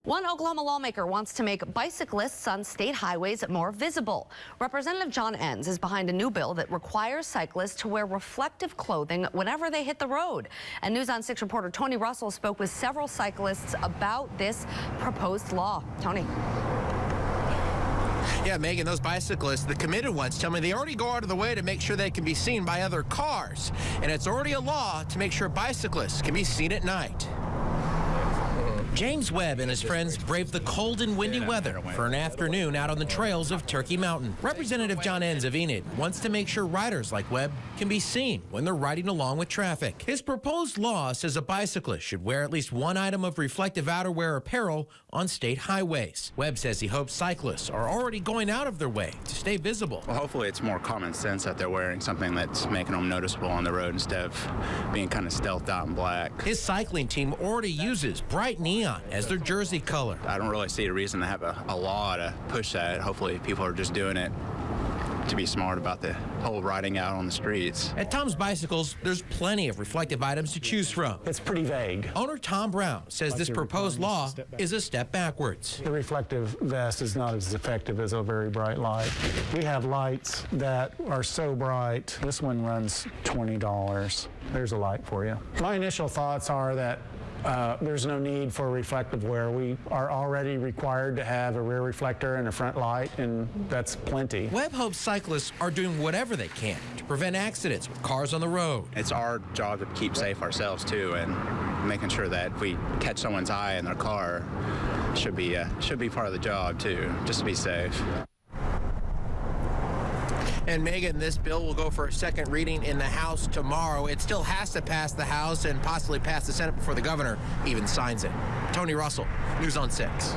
One Oklahoma lawmaker wants to make bicyclists on state highways more visible. Representative John Enns is behind a new bill that requires cyclists to wear reflective clothing whenever they hit the road. And News on 6 reporter Tony Russell spoke with several cyclists about this proposed law. Tony. Yeah, Megan, those bicyclists, the committed ones, tell me they already go out of the way to make sure they can be seen by other cars. And it's already a law to make sure bicyclists can be seen at night. James Webb and his friends braved the cold and windy weather for an afternoon out on the trails of Turkey Mountain. Representative John Enns of Enid wants to make sure riders like Webb can be seen when they're riding along with traffic. His proposed law says a bicyclist should wear at least one item of reflective outerwear apparel on state highways. Webb says he hopes cyclists are already going out of their way to stay visible. Well, hopefully it's more common sense that they're wearing something that's making them noticeable on the road instead of being kind of stealthed out in black. His cycling team already uses bright neon as their jersey color. I don't really see a reason to have a law to push that. Hopefully people are just doing it to be smart about the whole riding out on the streets. At Tom's Bicycles, there's plenty of reflective items to choose from. It's pretty vague. Owner Tom Brown says this proposed law is a step backwards. The reflective vest is not as effective as a very bright light. We have lights that are so bright. This one runs $20. There's a light for you. My initial thoughts are that there's no need for reflective wear. We are already required to have a rear reflector and a front light, and that's plenty. Webb hopes cyclists are doing whatever they can to prevent accidents with cars on the road. It's our job to keep safe ourselves too, and making sure that if we catch someone's eye in their car should be part of the job too, just to be safe. And Megan, this bill will go for a second reading in the House tomorrow. It still has to pass the House and possibly pass the Senate before the governor even signs it. Tony Russell, News on 6.